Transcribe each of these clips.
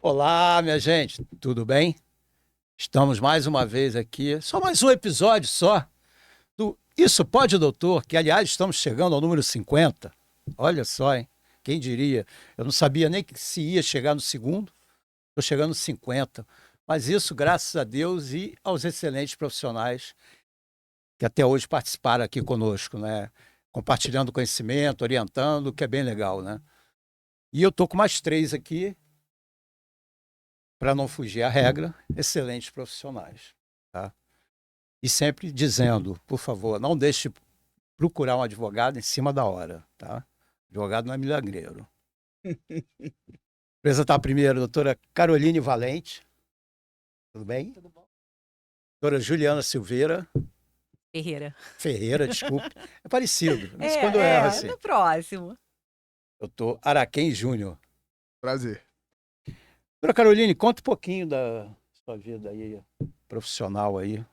Olá, minha gente, tudo bem? Estamos mais uma vez aqui, só mais um episódio só do Isso Pode, Doutor, que aliás estamos chegando ao número 50. Olha só, hein? Quem diria? Eu não sabia nem que se ia chegar no segundo, estou chegando no 50. Mas isso graças a Deus e aos excelentes profissionais que até hoje participaram aqui conosco, né? Compartilhando conhecimento, orientando, o que é bem legal, né? E eu estou com mais três aqui, para não fugir à regra, excelentes profissionais. Tá? E sempre dizendo, por favor, não deixe procurar um advogado em cima da hora. Tá? Advogado não é milagreiro. Apresentar primeiro a doutora Caroline Valente. Tudo bem? Tudo bom? Doutora Juliana Silveira. Ferreira. Ferreira, desculpe. É parecido, mas quando eu erro É, assim. no próximo. Doutor Araquém Júnior. Prazer. Doutora Caroline, conta um pouquinho da sua vida aí, profissional aí.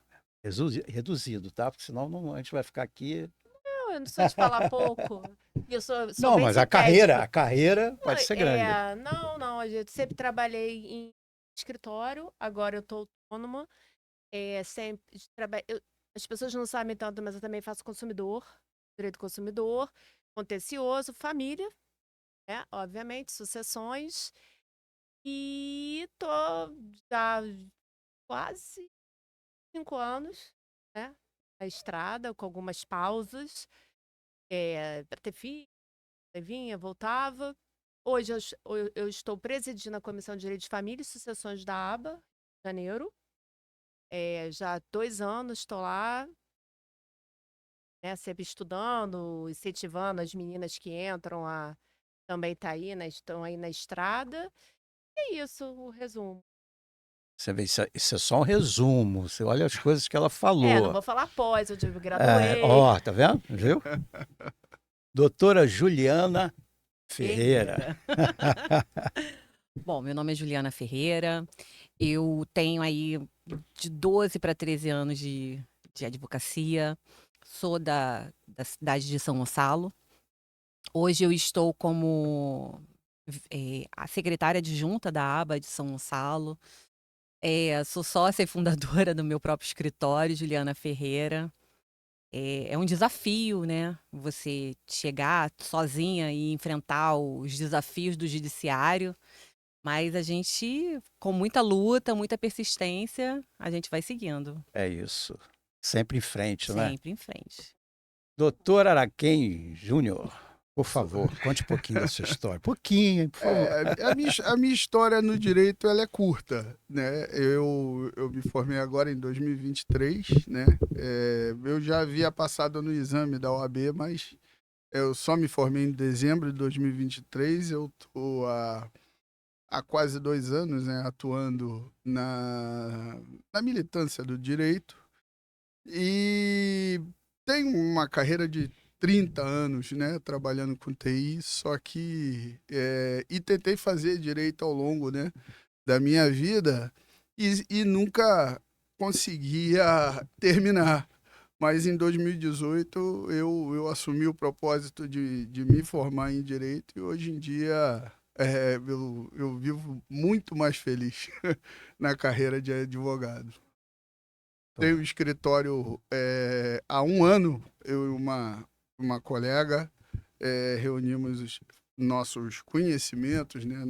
Reduzido, tá? Porque senão a gente vai ficar aqui. Não, eu não sou de falar pouco. Eu sou Não, bem mas sintética. a carreira pode ser grande. Não, eu sempre trabalhei em escritório, agora eu estou autônoma. Sempre as pessoas não sabem tanto, mas eu também faço consumidor, direito do consumidor, contencioso, família, né? Obviamente, sucessões. E tô já quase 5 anos, né, na estrada, com algumas pausas, para ter filho, aí vinha, voltava. Hoje eu estou presidindo a Comissão de Direito de Família e Sucessões da ABA, Rio de Janeiro. Já há 2 anos estou lá, né, sempre estudando, incentivando as meninas que entram a também tá aí, né, estão aí na estrada. É isso, o resumo. Você vê, isso é só um resumo. Você olha as coisas que ela Não falou. vou falar pós, eu É, graduei. ó, tá vendo? Viu? Doutora Juliana Ferreira. Ferreira. Bom, meu nome é Juliana Ferreira. Eu tenho aí de 12 para 13 anos de advocacia. Sou da cidade de São Gonçalo. Hoje eu estou como a secretária adjunta da ABA de São Gonçalo. Sou sócia e fundadora do meu próprio escritório, Juliana Ferreira. É um desafio, né? Você chegar sozinha e enfrentar os desafios do judiciário. Mas a gente, com muita luta, muita persistência, a gente vai seguindo, É isso. Sempre em frente, né? sempre em frente. Doutor Araquém Júnior, por Sou- favor, conte um pouquinho da sua história. Pouquinho, por favor. a minha história no direito ela é curta, né? Eu me formei agora em 2023, né? Eu já havia passado no exame da OAB, mas eu só me formei em dezembro de 2023. Eu estou há quase 2 anos, né, atuando na militância do direito. E tem uma carreira de 30 anos, né, trabalhando com TI, só que e tentei fazer direito ao longo, né, da minha vida e nunca conseguia terminar. Mas em 2018 eu assumi o propósito de me formar em direito e hoje em dia eu vivo muito mais feliz na carreira de advogado. Tenho um escritório há um ano. Eu e uma colega reunimos os nossos conhecimentos, né?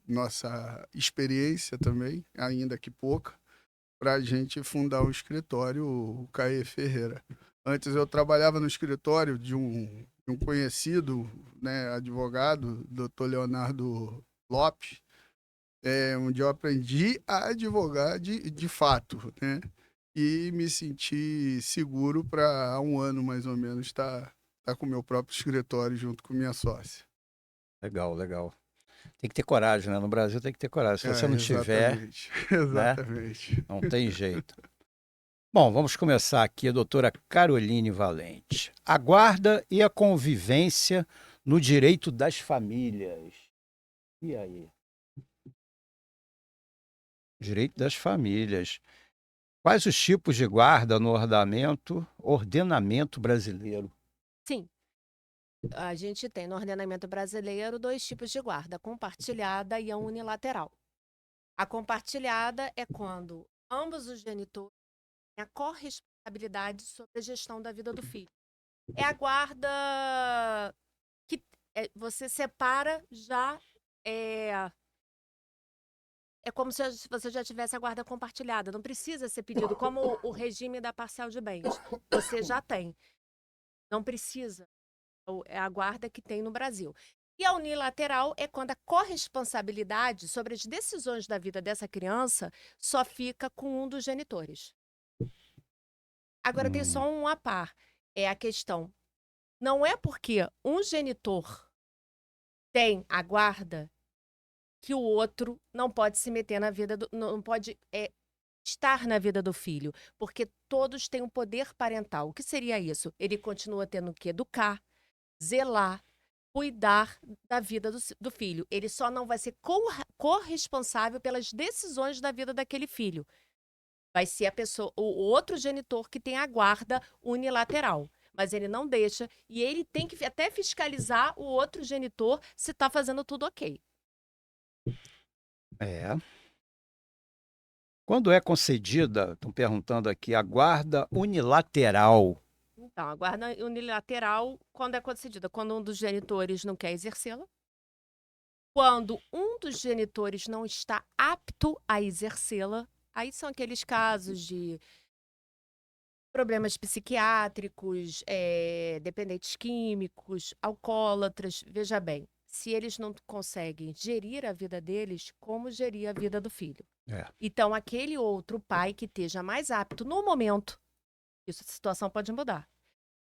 Nossa experiência também, ainda que pouca, para a gente fundar o escritório, o Caê Ferreira. Antes eu trabalhava no escritório de um conhecido, né, advogado, doutor Leonardo Lopes, onde eu aprendi a advogar de fato, né? E me senti seguro para há um ano mais ou menos estar com o meu próprio escritório junto com minha sócia. Legal, legal. Tem que ter coragem, né? No Brasil tem que ter coragem. Se você não tiver, Exatamente, né? exatamente. Não tem jeito. Bom, vamos começar aqui, a doutora Caroline Valente. A guarda e a convivência no direito das famílias. E aí? Direito das famílias. Quais os tipos de guarda no ordenamento brasileiro? Sim, A gente tem no ordenamento brasileiro 2 tipos de guarda, a compartilhada e a unilateral. A compartilhada é quando ambos os genitores têm a corresponsabilidade sobre a gestão da vida do filho. É a guarda que você separa já. É como se você já tivesse a guarda compartilhada. Não precisa ser pedido, como o regime da parcial de bens. Você já tem. Não precisa. É a guarda que tem no Brasil. E a unilateral é quando a corresponsabilidade sobre as decisões da vida dessa criança só fica com um dos genitores. Agora tem só um à par. É a questão. Não é porque um genitor tem a guarda que o outro não pode se meter na vida não pode estar na vida do filho, porque todos têm um poder parental. O que seria isso? Ele continua tendo que educar, zelar, cuidar da vida do filho. Ele só não vai ser corresponsável pelas decisões da vida daquele filho. Vai ser o outro genitor que tem a guarda unilateral. Mas ele não deixa, e ele tem que até fiscalizar o outro genitor se está fazendo tudo ok. É. Quando é concedida, estão perguntando aqui, a guarda unilateral? Então, a guarda unilateral, quando é concedida? Quando um dos genitores não quer exercê-la, quando um dos genitores não está apto a exercê-la, aí são aqueles casos de problemas psiquiátricos, dependentes químicos, alcoólatras. Veja bem, se eles não conseguem gerir a vida deles, como gerir a vida do filho? É. Então, aquele outro pai que esteja mais apto no momento, a situação pode mudar.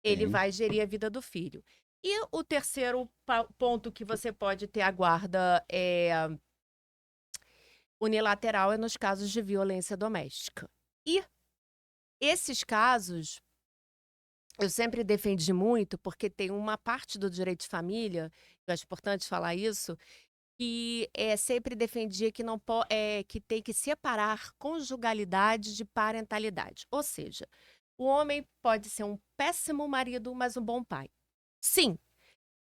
Ele Sim. vai gerir a vida do filho. E o terceiro ponto que você pode ter a guarda unilateral é nos casos de violência doméstica. E esses casos, eu sempre defendi muito, porque tem uma parte do direito de família, eu acho importante falar isso, que sempre defendia que, que tem que separar conjugalidade de parentalidade. Ou seja, o homem pode ser um péssimo marido, mas um bom pai. Sim,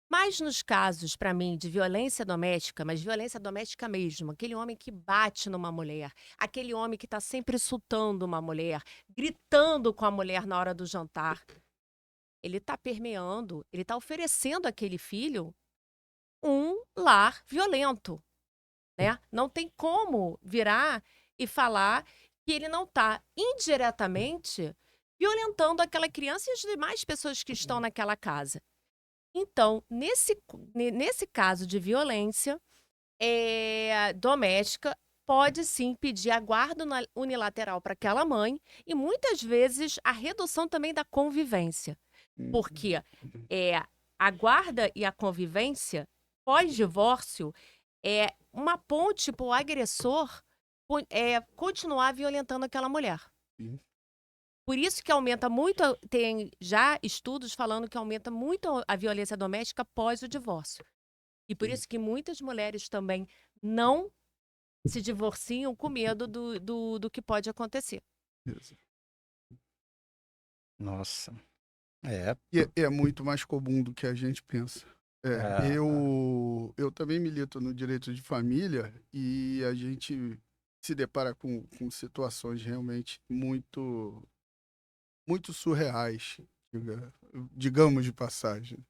mas nos casos, para mim, de violência doméstica, mas violência doméstica mesmo, aquele homem que bate numa mulher, aquele homem que está sempre insultando uma mulher, gritando com a mulher na hora do jantar, ele está permeando, ele está oferecendo àquele filho um lar violento, né? Não tem como virar e falar que ele não está indiretamente violentando aquela criança e as demais pessoas que estão naquela casa. Então, nesse caso de violência doméstica, pode sim pedir a guarda unilateral para aquela mãe e muitas vezes a redução também da convivência. Porque a guarda e a convivência pós-divórcio é uma ponte para o agressor continuar violentando aquela mulher. Sim. Por isso que aumenta muito, tem já estudos falando que aumenta muito a violência doméstica após o divórcio. E por isso que muitas mulheres também não se divorciam com medo do que pode acontecer. Isso. Nossa. É. E é muito mais comum do que a gente pensa. Eu também milito no direito de família e a gente se depara com situações realmente muito surreais, digamos de passagem.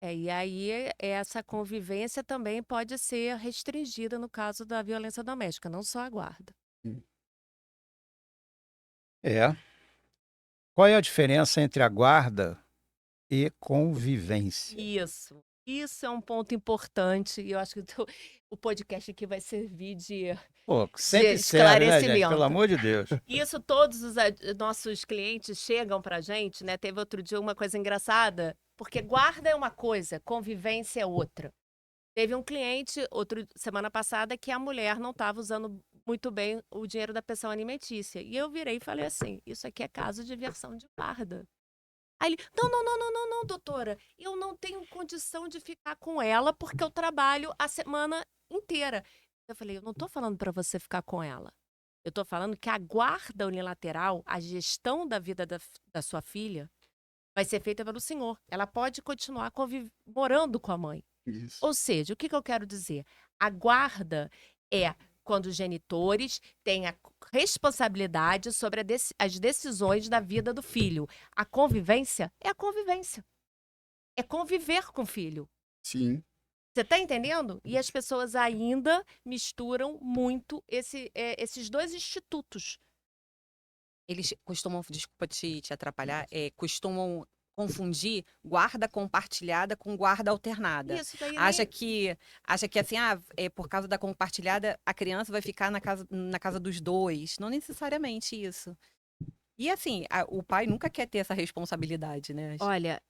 E aí essa convivência também pode ser restringida no caso da violência doméstica, não só a guarda. Qual é a diferença entre a guarda e convivência? Isso é um ponto importante e eu acho que o podcast aqui vai servir de Pô, sempre serve, né, gente? esclarecimento. Pelo amor de Deus. Isso todos os nossos clientes chegam pra gente, né? Teve outro dia uma coisa engraçada, porque guarda é uma coisa, convivência é outra. Teve um cliente, semana passada, que a mulher não estava usando muito bem o dinheiro da pensão alimentícia. E eu virei e falei assim, isso aqui é caso de versão de guarda. Aí ele, não, doutora, eu não tenho condição de ficar com ela porque eu trabalho a semana inteira. Eu falei, eu não estou falando para você ficar com ela. Eu estou falando que a guarda unilateral, a gestão da vida da sua filha, vai ser feita pelo senhor. Ela pode continuar morando com a mãe. Isso. Ou seja, o que eu quero dizer? A guarda é quando os genitores têm a responsabilidade sobre as decisões da vida do filho. A convivência é a convivência. É conviver com o filho. Sim. Você está entendendo? E as pessoas ainda misturam muito esses dois institutos. Eles costumam, desculpa te atrapalhar, costumam confundir guarda compartilhada com guarda alternada. Isso daí Acha que assim, por causa da compartilhada, a criança vai ficar na casa dos dois. Não necessariamente isso. E assim, o pai nunca quer ter essa responsabilidade, né? Olha,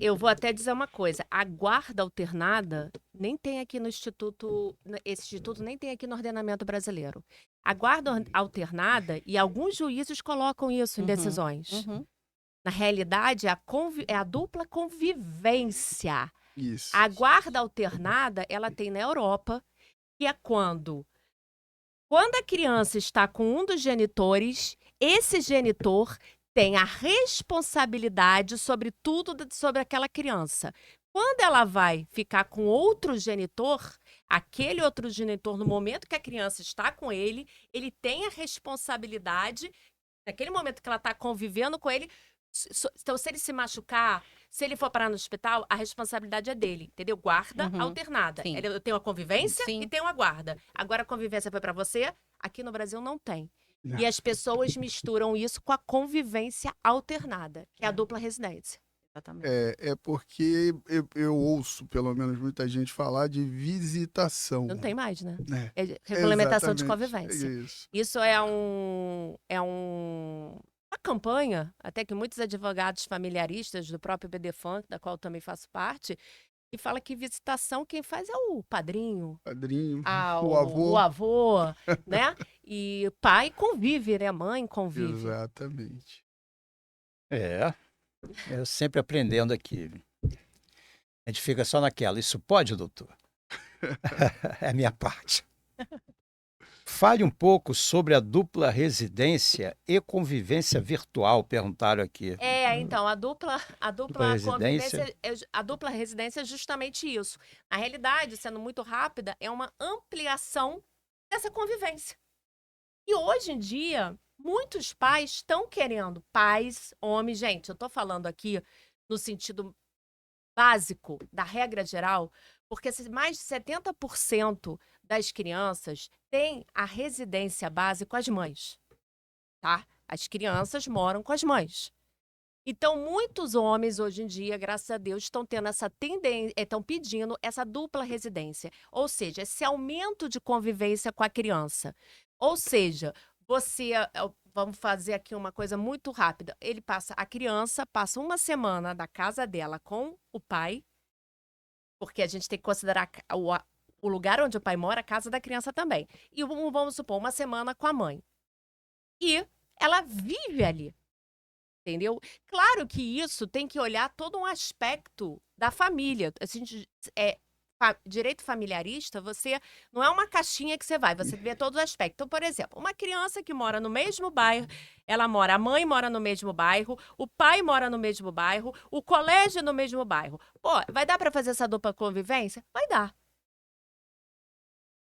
eu vou até dizer uma coisa. A guarda alternada nem tem aqui no Instituto, esse instituto nem tem aqui no ordenamento brasileiro. A guarda alternada, e alguns juízes colocam isso em decisões. Uhum. Na realidade, é a dupla convivência. Isso. A guarda alternada, ela tem na Europa, que é quando a criança está com um dos genitores, esse genitor tem a responsabilidade sobre tudo sobre aquela criança. Quando ela vai ficar com outro genitor, aquele outro genitor, no momento que a criança está com ele tem a responsabilidade, naquele momento que ela está convivendo com ele. Então, se ele se machucar, se ele for parar no hospital, a responsabilidade é dele, entendeu? Guarda alternada. Sim. Eu tenho a convivência Sim. e tenho a guarda. Agora, a convivência foi para você, aqui no Brasil não tem. Não. E as pessoas misturam isso com a convivência alternada, que é a dupla residência. Exatamente. É porque eu ouço, pelo menos, muita gente falar de visitação. Não tem mais, né? É, É regulamentação de exatamente. convivência. Isso. Isso é uma campanha, até que muitos advogados familiaristas do próprio BDFAN, da qual eu também faço parte, e fala que visitação quem faz é o padrinho, Padrinho, o avô, né? E pai convive, né? Mãe convive. Exatamente. Eu sempre aprendendo aqui. A gente fica só naquela. Isso pode, doutor? É a minha parte. Fale um pouco sobre a dupla residência e convivência virtual, perguntaram aqui. Então, a dupla residência? a dupla residência é justamente isso. Na realidade, sendo muito rápida, é uma ampliação dessa convivência. E hoje em dia, muitos pais estão querendo, pais, homens, gente, eu estou falando aqui no sentido básico da regra geral, porque mais de 70% das crianças têm a residência base com as mães, tá? As crianças moram com as mães. Então, muitos homens hoje em dia, graças a Deus, estão tendo essa tendência, estão pedindo essa dupla residência, ou seja, esse aumento de convivência com a criança. Ou seja, vamos fazer aqui uma coisa muito rápida. A criança passa uma semana da casa dela com o pai, porque a gente tem que considerar o lugar onde o pai mora, a casa da criança também. E vamos supor, uma semana com a mãe. E ela vive ali. Entendeu? Claro que isso tem que olhar todo um aspecto da família. Assim, direito familiarista, você não é uma caixinha que você vê todos os aspectos. Então, por exemplo, uma criança que mora no mesmo bairro, a mãe mora no mesmo bairro, o pai mora no mesmo bairro, o colégio no mesmo bairro. Pô, vai dar para fazer essa dupla convivência? Vai dar.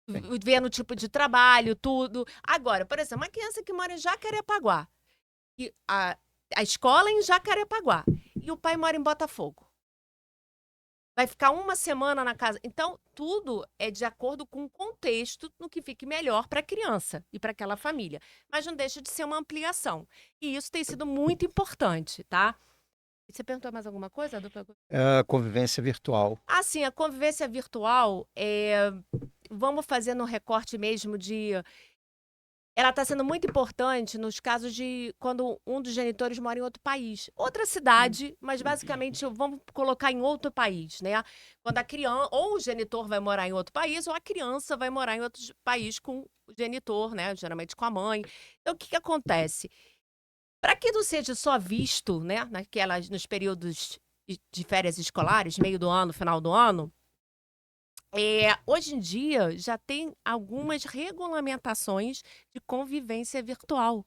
Vendo o tipo de trabalho, tudo. Agora, por exemplo, uma criança que mora em Jacarepaguá, e a escola é em Jacarepaguá, e o pai mora em Botafogo. Vai ficar uma semana na casa. Então, tudo é de acordo com o contexto no que fique melhor para a criança e para aquela família. Mas não deixa de ser uma ampliação. E isso tem sido muito importante, tá? E você perguntou mais alguma coisa? Convivência virtual. Sim, a convivência virtual, vamos fazer no recorte mesmo de... Ela está sendo muito importante nos casos de quando um dos genitores mora em outro país. Outra cidade, mas basicamente vamos colocar em outro país, né? Quando a criança, ou o genitor vai morar em outro país, ou a criança vai morar em outro país com o genitor, né? Geralmente com a mãe. Então, o que acontece? Para que não seja só visto, né? Nos períodos de férias escolares, meio do ano, final do ano, hoje em dia já tem algumas regulamentações de convivência virtual.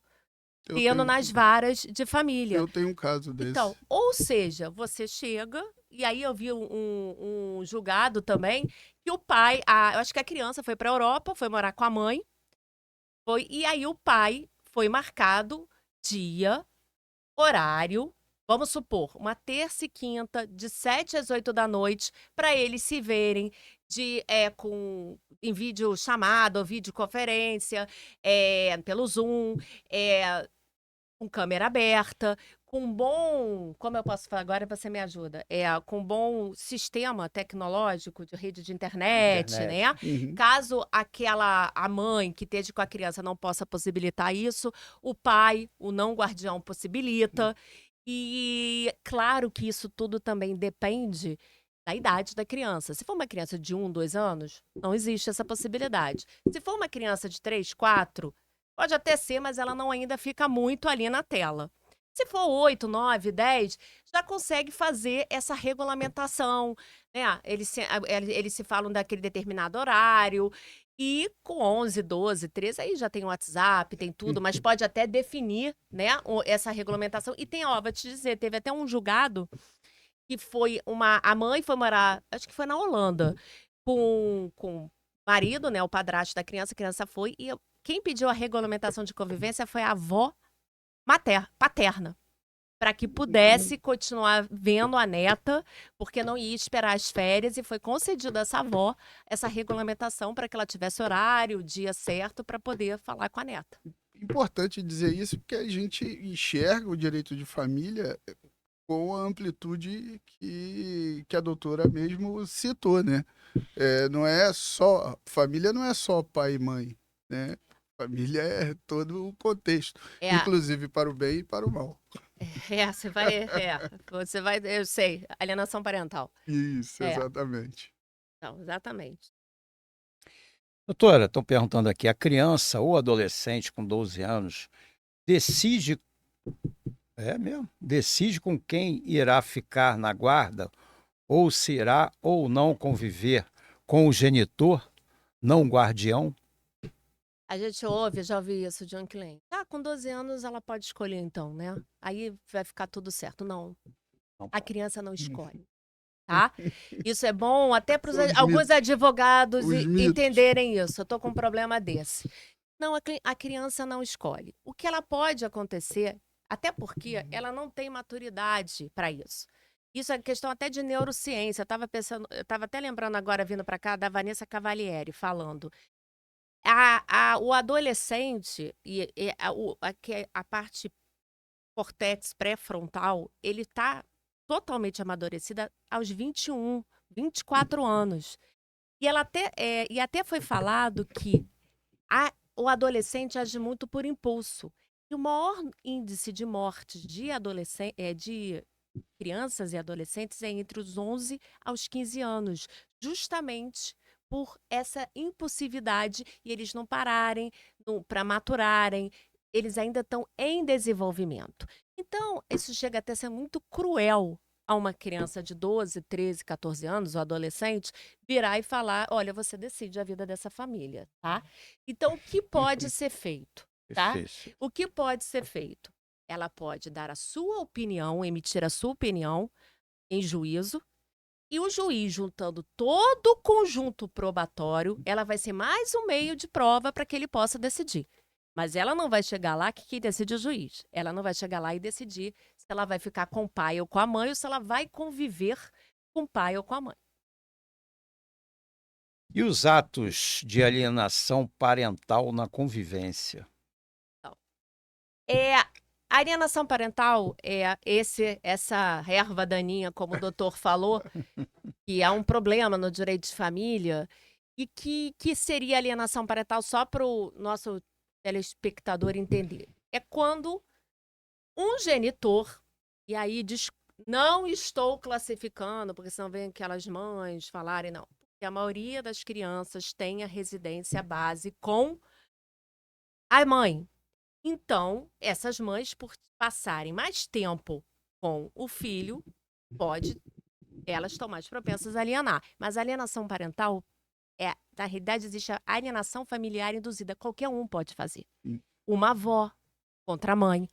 Eu tendo tenho, nas varas de família. eu tenho um caso desse. Então, ou seja, você chega, e aí eu vi um julgado também, que o pai, eu acho que a criança foi para a Europa, foi morar com a mãe, e aí o pai foi marcado dia, horário, vamos supor, uma terça e quinta, de 7 às 8 da noite, para eles se verem em vídeo chamada ou videoconferência, pelo Zoom, com câmera aberta, com como eu posso falar agora, você me ajuda, com bom sistema tecnológico de rede de internet, né? Uhum. Caso a mãe que esteja com a criança não possa possibilitar isso, o pai, o não guardião possibilita. E claro que isso tudo também depende da idade da criança. Se for uma criança de 1, 2 anos, não existe essa possibilidade. Se for uma criança de 3, 4, pode até ser, mas ela não ainda fica muito ali na tela. Se for 8, 9, 10, já consegue fazer essa regulamentação, né? Eles se falam daquele determinado horário. E com 11, 12, 13, aí já tem o WhatsApp, tem tudo, mas pode até definir, né, essa regulamentação. E tem, vou te dizer, teve até um julgado que foi a mãe foi morar, acho que foi na Holanda, com o marido, né, o padrasto da criança, a criança foi, e quem pediu a regulamentação de convivência foi a avó paterna, para que pudesse continuar vendo a neta, porque não ia esperar as férias, e foi concedida a essa avó essa regulamentação para que ela tivesse horário, dia certo, para poder falar com a neta. Importante dizer isso porque a gente enxerga o direito de família com a amplitude que a doutora mesmo citou, né? Não é só, família não é só pai e mãe, né? Família é todo o contexto, inclusive para o bem e para o mal. Você vai, eu sei, alienação parental. Isso, exatamente. Então, exatamente. Doutora, estão perguntando aqui, a criança ou adolescente com 12 anos decide com quem irá ficar na guarda ou se irá ou não conviver com o genitor, não guardião? A gente já ouvi isso de um cliente. Com 12 anos ela pode escolher então, né? Aí vai ficar tudo certo. Não, a criança não escolhe, tá? Isso é bom até para alguns advogados entenderem isso. Eu tô com um problema desse. Não, a criança não escolhe. O que ela pode acontecer, até porque ela não tem maturidade para isso. Isso é questão até de neurociência. Eu estava até lembrando agora, vindo para cá, da Vanessa Cavalieri, falando. O adolescente, a parte córtex pré-frontal, ele está totalmente amadurecida aos 21, 24 anos. E até foi falado que o adolescente age muito por impulso. E o maior índice de mortes de crianças e adolescentes é entre os 11 aos 15 anos, justamente por essa impulsividade e eles não pararem para maturarem, eles ainda estão em desenvolvimento. Então, isso chega até a ser muito cruel a uma criança de 12, 13, 14 anos, ou adolescente, virar e falar, olha, você decide a vida dessa família, tá? Então, o que pode ser feito, tá? O que pode ser feito? Ela pode dar a sua opinião, emitir a sua opinião em juízo, e o juiz, juntando todo o conjunto probatório, ela vai ser mais um meio de prova para que ele possa decidir. Mas ela não vai chegar lá que decide o juiz. Ela não vai chegar lá e decidir se ela vai ficar com o pai ou com a mãe, ou se ela vai conviver com o pai ou com a mãe. E os atos de alienação parental na convivência? A alienação parental é essa erva daninha, como o doutor falou, que é um problema no direito de família, e que seria alienação parental só para o nosso telespectador entender. É quando um genitor, e aí não estou classificando, porque senão vem aquelas mães falarem, não, porque a maioria das crianças tem a residência base com a mãe. Então, essas mães, por passarem mais tempo com o filho, elas estão mais propensas a alienar. Mas a alienação parental, na realidade, existe a alienação familiar induzida. Qualquer um pode fazer. Uma avó, contra a mãe,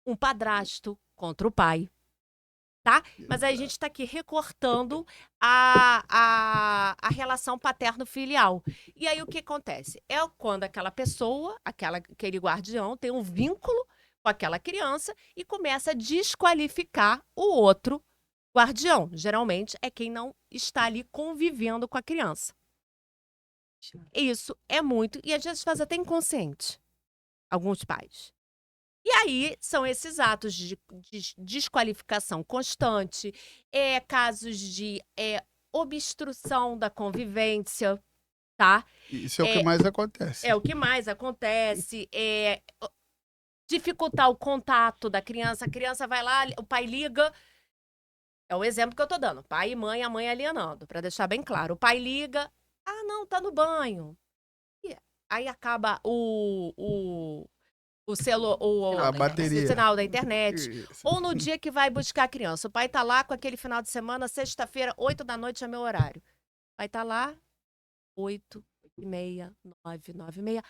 um padrasto contra o pai, tá? Mas aí a gente está aqui recortando a relação paterno-filial. E aí o que acontece? É quando aquela pessoa, aquele guardião, tem um vínculo com aquela criança e começa a desqualificar o outro guardião. Geralmente é quem não está ali convivendo com a criança. Isso é muito, e às vezes faz até inconsciente, alguns pais. E aí são esses atos de desqualificação constante, casos de obstrução da convivência, tá? Isso é o que mais acontece. É o que mais acontece, dificultar o contato da criança. A criança vai lá, o pai liga. É o exemplo que eu tô dando. Pai e mãe, a mãe alienando, para deixar bem claro. O pai liga, não, tá no banho. E aí acaba o A bateria. o sinal da internet. Isso. Ou no dia que vai buscar a criança. O pai tá lá com aquele final de semana, sexta-feira, 8 da noite é meu horário. O pai tá lá, 8, 8h30, 9, 9h30.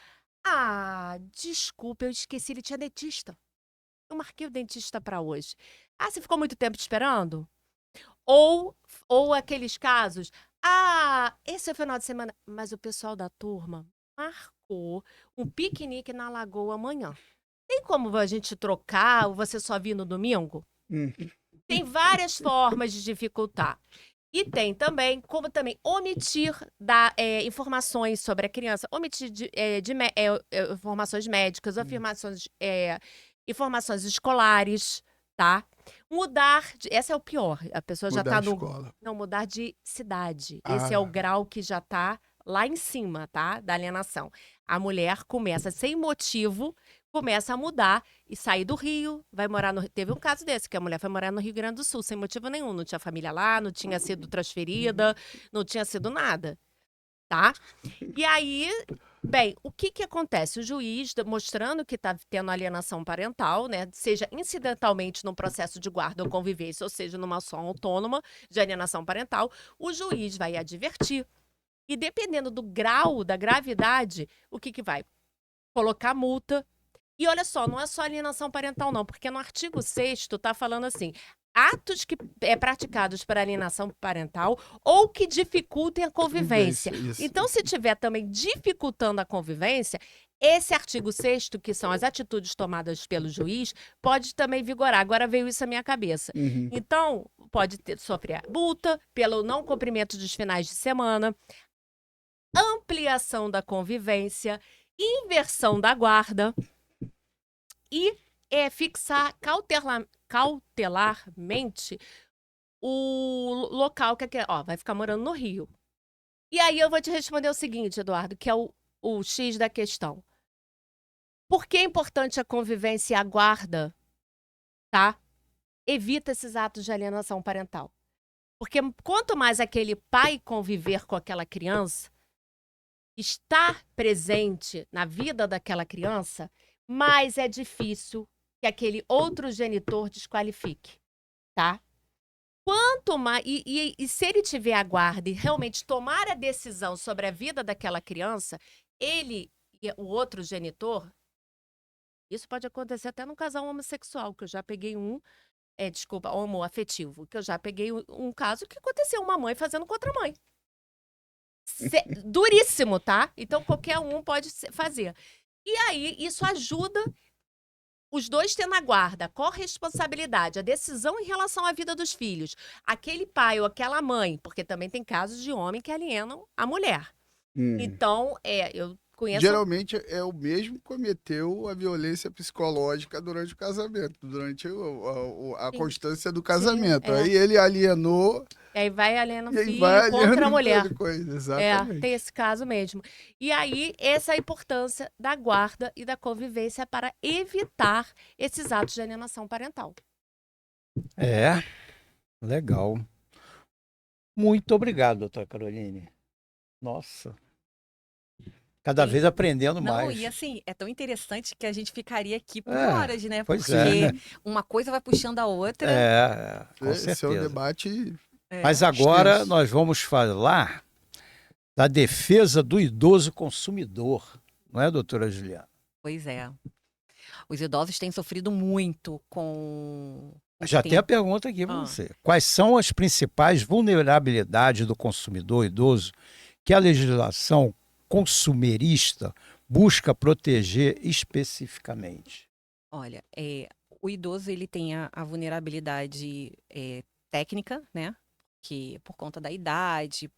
Desculpa, eu esqueci, ele tinha dentista. Eu marquei o dentista para hoje. Você ficou muito tempo esperando? Ou aqueles casos, esse é o final de semana, mas o pessoal da turma marcou um piquenique na lagoa amanhã. Tem como a gente trocar ou você só vir no domingo? Tem várias formas de dificultar. E tem também como também omitir informações sobre a criança, omitir informações médicas, informações escolares, tá? Esse é o pior, a pessoa já Mudar tá de escola. Não, mudar de cidade. Esse é o grau que já tá lá em cima, tá? Da alienação. A mulher começa, sem motivo, começa a mudar e sair do Rio, vai morar no... Teve um caso desse, que a mulher foi morar no Rio Grande do Sul, sem motivo nenhum. Não tinha família lá, não tinha sido transferida, não tinha sido nada, tá? E aí, bem, o que acontece? O juiz, mostrando que está tendo alienação parental, né? Seja incidentalmente num processo de guarda ou convivência, ou seja, numa ação autônoma de alienação parental, o juiz vai advertir. E dependendo do grau, da gravidade, o que vai? Colocar multa. E olha só, não é só alienação parental, não, porque no artigo 6º está falando assim: atos que praticados para alienação parental ou que dificultem a convivência. Isso. Então, se tiver também dificultando a convivência, esse artigo 6º, que são as atitudes tomadas pelo juiz, pode também vigorar. Agora veio isso à minha cabeça. Então, pode sofrer multa pelo não cumprimento dos finais de semana, ampliação da convivência, inversão da guarda e fixar cautelarmente o local que vai ficar morando no Rio. E aí eu vou te responder o seguinte, Eduardo, que é o X da questão. Por que é importante a convivência e a guarda, tá? Evita esses atos de alienação parental. Porque quanto mais aquele pai conviver com aquela criança, estar presente na vida daquela criança, mais é difícil que aquele outro genitor desqualifique, tá? Quanto mais... E se ele tiver a guarda e realmente tomar a decisão sobre a vida daquela criança, ele e o outro genitor... Isso pode acontecer até num casal homossexual, que eu já peguei homoafetivo, que eu já peguei um caso que aconteceu, uma mãe fazendo contra a mãe. Duríssimo, tá? Então qualquer um pode fazer. E aí isso ajuda os dois tendo a guarda, corresponsabilidade, a decisão em relação à vida dos filhos. Aquele pai ou aquela mãe, porque também tem casos de homem que alienam a mulher. Então, eu conheço... Geralmente é o mesmo que cometeu a violência psicológica durante o casamento, durante a constância do casamento. Aí ele alienou... E aí vai alienando o filho vai contra a mulher. Coisa. Exatamente. Tem esse caso mesmo. E aí, essa é a importância da guarda e da convivência para evitar esses atos de alienação parental. Legal. Muito obrigado, doutora Caroline. Nossa. Cada vez aprendendo mais. Não, e assim, é tão interessante que a gente ficaria aqui por horas, né? Pois Porque uma coisa vai puxando a outra. Com certeza. Esse é um debate... Mas agora extenso. nós vamos falar da defesa do idoso consumidor, não é, doutora Juliana? Pois é. Os idosos têm sofrido muito com o Já tem a tempo. pergunta aqui para Ah. você. Quais são as principais vulnerabilidades do consumidor idoso que a legislação consumerista busca proteger especificamente? Olha, o idoso ele tem a vulnerabilidade técnica, né? Que por conta da idade,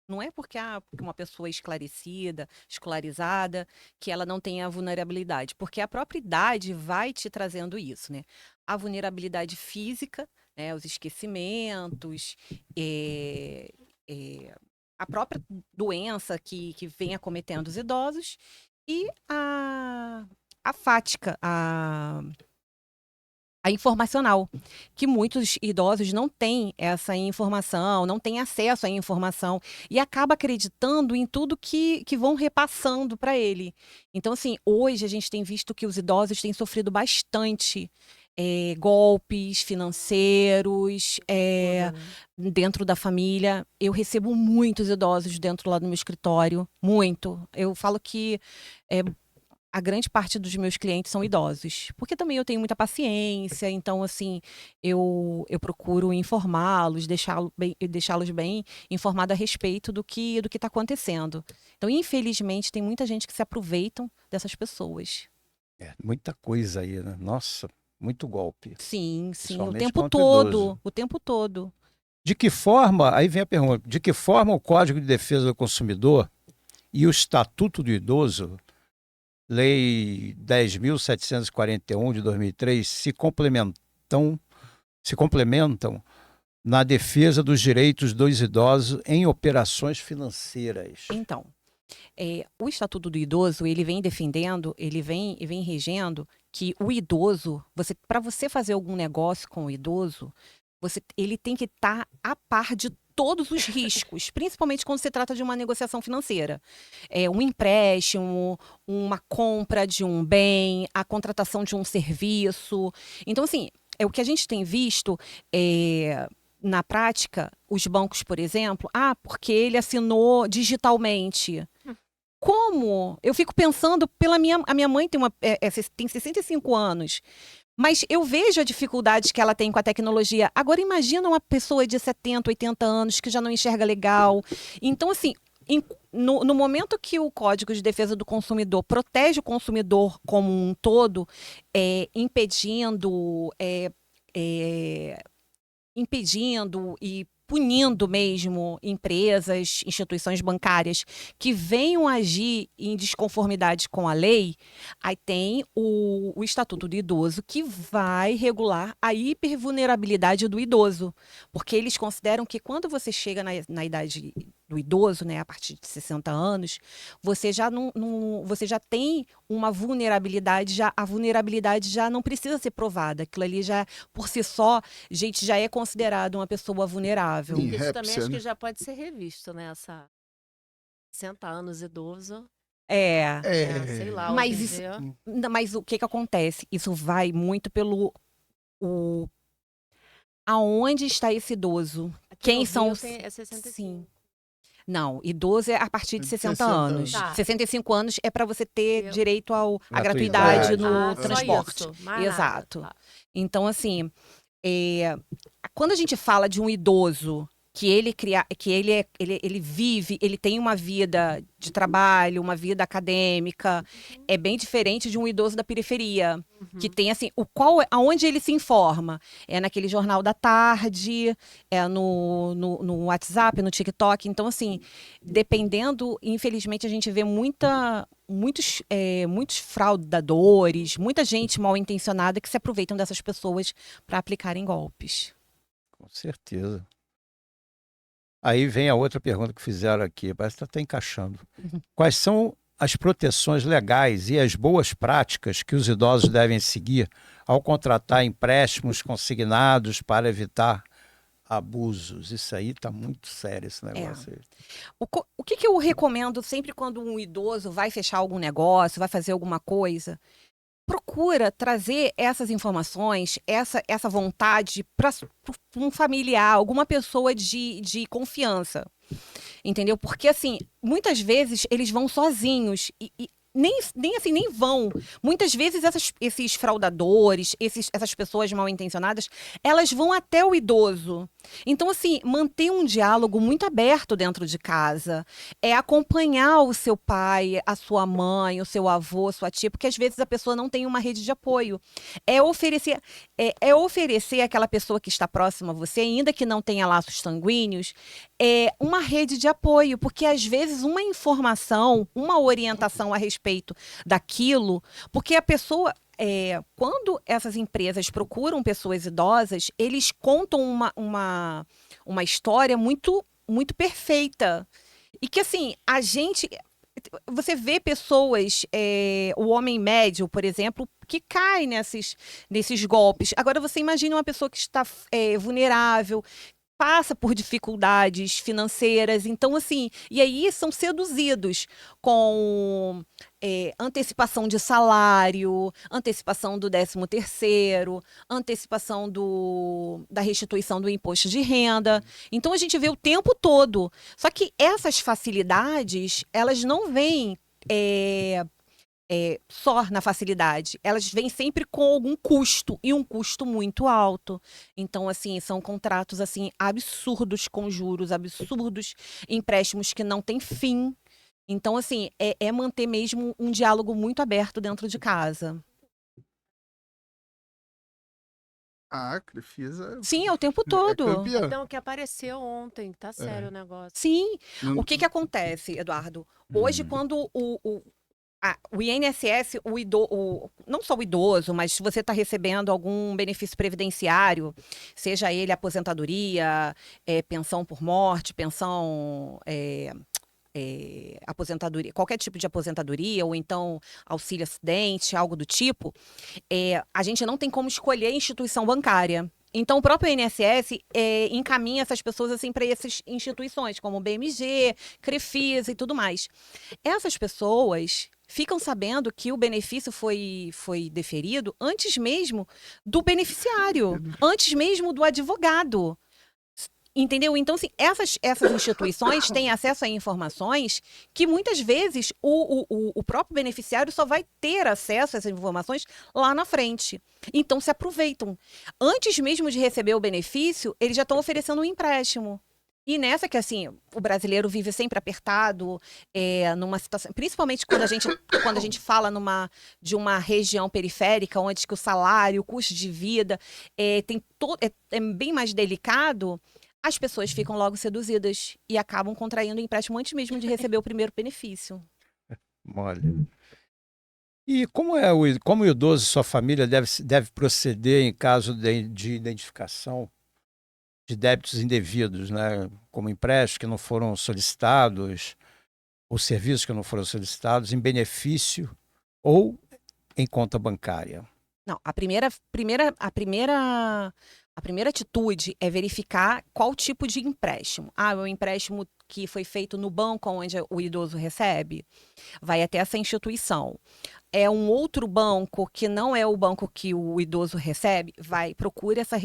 não é porque uma pessoa é esclarecida, escolarizada, que ela não tem a vulnerabilidade, porque a própria idade vai te trazendo isso, né? A vulnerabilidade física, né? Os esquecimentos, a própria doença que vem acometendo os idosos e a fática, a informacional, que muitos idosos não têm essa informação, não têm acesso à informação e acaba acreditando em tudo que vão repassando para ele. Então, assim, hoje a gente tem visto que os idosos têm sofrido bastante golpes financeiros dentro da família. Eu recebo muitos idosos dentro lá do meu escritório, muito. Eu falo que a grande parte dos meus clientes são idosos, porque também eu tenho muita paciência, então, assim, eu procuro informá-los, deixá-los bem informados a respeito do que está acontecendo. Então, infelizmente, tem muita gente que se aproveitam dessas pessoas. Muita coisa aí, né? Nossa, muito golpe. Sim, o Principalmente tempo contra o idoso. todo, o tempo todo. De que forma, aí vem a pergunta, de que forma o Código de Defesa do Consumidor e o Estatuto do Idoso, Lei 10.741 de 2003, se complementam na defesa dos direitos dos idosos em operações financeiras? Então, o Estatuto do Idoso, ele vem defendendo, ele vem regendo que o idoso, para você fazer algum negócio com o idoso, ele tem que estar a par de todos os riscos, principalmente quando se trata de uma negociação financeira. Um empréstimo, uma compra de um bem, a contratação de um serviço. Então, assim, o que a gente tem visto na prática, os bancos, por exemplo, porque ele assinou digitalmente. Como? Eu fico pensando a minha mãe tem 65 anos. Mas eu vejo a dificuldade que ela tem com a tecnologia. Agora, imagina uma pessoa de 70, 80 anos que já não enxerga legal. Então, assim, no momento que o Código de Defesa do Consumidor protege o consumidor como um todo, impedindo e punindo mesmo empresas, instituições bancárias que venham agir em desconformidade com a lei, aí tem o Estatuto do Idoso que vai regular a hipervulnerabilidade do idoso, porque eles consideram que quando você chega na idade do idoso, né, a partir de 60 anos, você já você já tem uma vulnerabilidade, a vulnerabilidade já não precisa ser provada, aquilo ali já por si só, gente, já é considerado uma pessoa vulnerável. Isso também acho que já pode ser revisto, né? 60 anos idoso. Sei lá. Mas o que acontece? Isso vai muito pelo aonde está esse idoso? Quem são os... É 65. Sim. Não, idoso é a partir de 60 anos. Tá. 65 anos é para você ter direito à Gratuidade. gratuidade no transporte. Só isso, mais Exato. nada. Tá. Então, assim, quando a gente fala de um idoso que ele vive, ele tem uma vida de trabalho, uma vida acadêmica, é bem diferente de um idoso da periferia, que tem assim, aonde ele se informa? É naquele jornal da tarde, é no WhatsApp, no TikTok. Então, assim, dependendo, infelizmente, a gente vê muitos fraudadores, muita gente mal intencionada que se aproveitam dessas pessoas para aplicarem golpes. Com certeza. Aí vem a outra pergunta que fizeram aqui, parece que está encaixando. Quais são as proteções legais e as boas práticas que os idosos devem seguir ao contratar empréstimos consignados para evitar abusos? Isso aí está muito sério, esse negócio aí. O que eu recomendo sempre quando um idoso vai fechar algum negócio, vai fazer alguma coisa? Procura trazer essas informações, essa vontade para um familiar, alguma pessoa de confiança, entendeu? Porque, assim, muitas vezes eles vão sozinhos e nem vão. Muitas vezes esses fraudadores, essas pessoas mal intencionadas, elas vão até o idoso. Então, assim, manter um diálogo muito aberto dentro de casa, é acompanhar o seu pai, a sua mãe, o seu avô, sua tia, porque às vezes a pessoa não tem uma rede de apoio. É oferecer àquela pessoa que está próxima a você, ainda que não tenha laços sanguíneos, uma rede de apoio, porque às vezes uma informação, uma orientação a respeito daquilo, porque a pessoa, quando essas empresas procuram pessoas idosas, eles contam uma história muito, muito perfeita. E que, assim, você vê pessoas, o homem médio, por exemplo, que cai nesses golpes. Agora, você imagina uma pessoa que está vulnerável, passa por dificuldades financeiras, então assim, e aí são seduzidos com antecipação de salário, antecipação do 13º, antecipação da restituição do imposto de renda. Então a gente vê o tempo todo. Só que essas facilidades, elas não vêm só na facilidade. Elas vêm sempre com algum custo, e um custo muito alto. Então, assim, são contratos assim absurdos, com juros absurdos, empréstimos que não têm fim. Então, assim, é manter mesmo um diálogo muito aberto dentro de casa. A Crefisa Sim, é o tempo é todo. campeã. Então, que apareceu ontem, tá sério o negócio. Sim. Não- O que acontece, Eduardo? Hoje, quando o INSS, não só o idoso, mas se você está recebendo algum benefício previdenciário, seja ele aposentadoria, pensão por morte, pensão, aposentadoria, qualquer tipo de aposentadoria, ou então auxílio acidente, algo do tipo, a gente não tem como escolher a instituição bancária. Então, o próprio INSS encaminha essas pessoas assim para essas instituições, como o BMG, Crefisa e tudo mais. Essas pessoas ficam sabendo que o benefício foi deferido antes mesmo do beneficiário, antes mesmo do advogado. Entendeu? Então, assim, essas instituições têm acesso a informações que muitas vezes o próprio beneficiário só vai ter acesso a essas informações lá na frente. Então, se aproveitam. Antes mesmo de receber o benefício, eles já estão oferecendo um empréstimo. E nessa que, assim, o brasileiro vive sempre apertado, numa situação, principalmente quando a gente fala de uma região periférica, onde que o salário, o custo de vida é bem mais delicado, as pessoas ficam logo seduzidas e acabam contraindo o empréstimo antes mesmo de receber o primeiro benefício. Olha. E como o idoso e sua família deve proceder em caso de identificação de débitos indevidos, né? Como empréstimos que não foram solicitados, ou serviços que não foram solicitados, em benefício ou em conta bancária? Não, a primeira atitude é verificar qual tipo de empréstimo. É um empréstimo que foi feito no banco onde o idoso recebe? Vai até essa instituição. É um outro banco que não é o banco que o idoso recebe, procura essa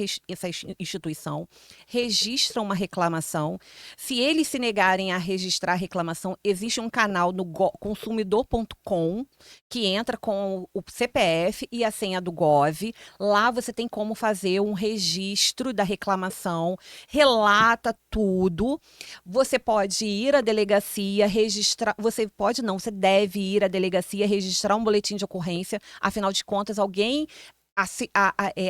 instituição, registra uma reclamação. Se eles se negarem a registrar a reclamação, existe um canal no consumidor.com que entra com o CPF e a senha do Gov. Lá você tem como fazer um registro da reclamação, relata tudo. Você pode ir à delegacia, registrar. Você deve ir à delegacia, registrar um boletim de ocorrência. Afinal de contas, alguém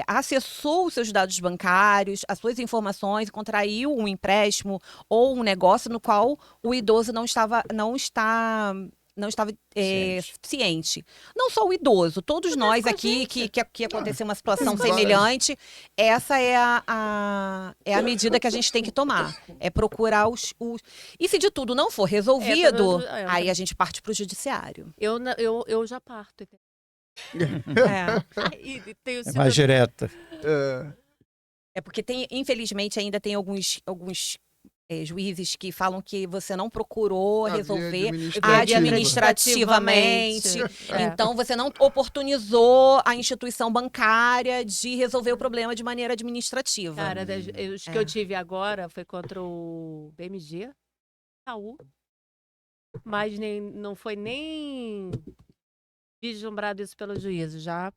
acessou os seus dados bancários, as suas informações, contraiu um empréstimo ou um negócio no qual o idoso não está ciente. Não só o idoso, todos nós aqui que aconteceu uma situação semelhante, essa é a medida que a gente tem que tomar. É procurar E se de tudo não for resolvido, aí a gente parte para o judiciário. Eu já parto. Entendeu? E tenho É mais direta. É, porque infelizmente, ainda tem alguns juízes que falam que você não procurou A via resolver administrativamente. administrativamente. Então, você não oportunizou a instituição bancária de resolver o problema de maneira administrativa. Cara, os que eu tive agora foi contra o BMG, Itaú, mas não foi nem vislumbrado isso pelo juízo, já.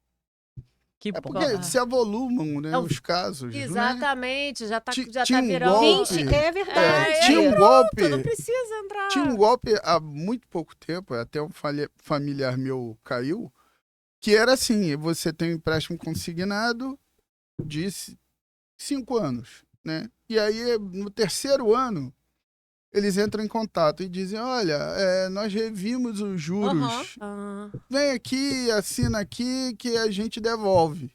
Que É bom. porque se avolumam, né, É o- os casos, né? Exatamente, já tá, Ti- já tinha tá um virando... golpe. Gente, é verdade. Tinha um Tu golpe, não precisa entrar. tinha um golpe há muito pouco tempo, até um familiar meu caiu, que era assim, você tem um empréstimo consignado de 5 anos, né? E aí, no terceiro ano, eles entram em contato e dizem, olha, nós revimos os juros, Ah, vem aqui, assina aqui que a gente devolve.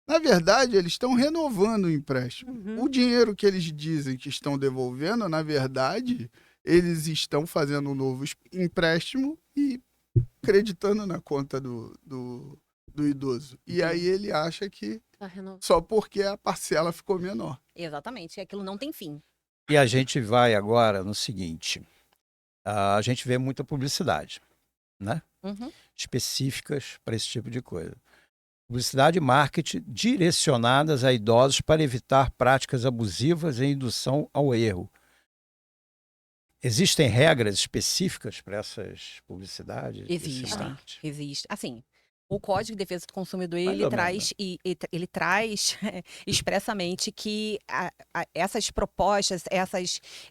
Na verdade, eles estão renovando o empréstimo. uhum. O dinheiro que eles dizem que estão devolvendo, na verdade, eles estão fazendo um novo empréstimo e acreditando na conta do idoso. E aí ele acha que Tá renovando. só porque a parcela ficou menor. Exatamente, aquilo não tem fim. E a gente vai agora no seguinte: a gente vê muita publicidade, né? Uhum. Específicas para esse tipo de coisa. Publicidade e marketing direcionadas a idosos para evitar práticas abusivas e indução ao erro. Existem regras específicas para essas publicidades? esse Existem. marketing? Existe. Assim, o Código de Defesa do Consumidor, Mais ele ou traz, ele traz expressamente que essas propostas,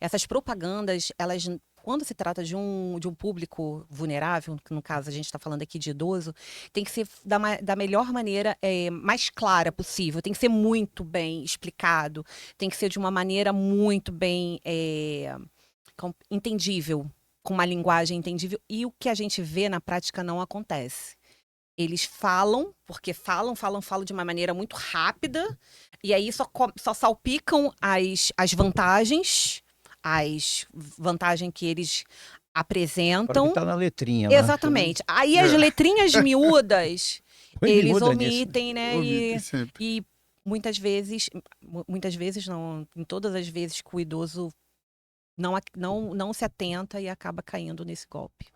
essas propagandas, elas, quando se trata de um público vulnerável, que no caso a gente está falando aqui de idoso, tem que ser da melhor maneira, mais clara possível, tem que ser muito bem explicado, tem que ser de uma maneira muito bem entendível, com uma linguagem entendível, e o que a gente vê na prática não acontece. Eles falam, porque falam de uma maneira muito rápida, e aí só salpicam as vantagens que eles Para apresentam. que tá na letrinha, né? Exatamente. Aí as letrinhas miúdas, Ele eles muda nisso, né? omitem, né? Omitem sempre. E muitas vezes não, em todas as vezes que o idoso não se atenta e acaba caindo nesse golpe.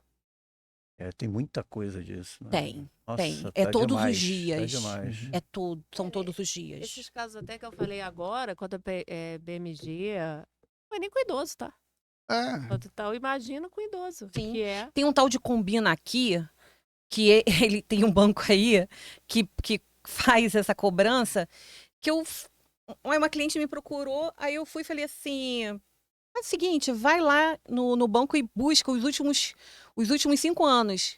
Tem muita coisa disso, né? Tem. Nossa, Tem. tá É todos demais, os dias. Tá demais. São todos os dias. Esses casos até que eu falei agora, quando a BMG, não foi nem com idoso, tá? Então, imagina com idoso. Sim. Que é... Tem um tal de Combina Aqui, que ele tem um banco aí que faz essa cobrança, que uma cliente me procurou, aí eu fui e falei assim, é o seguinte, vai lá no banco e busca os últimos 5 anos.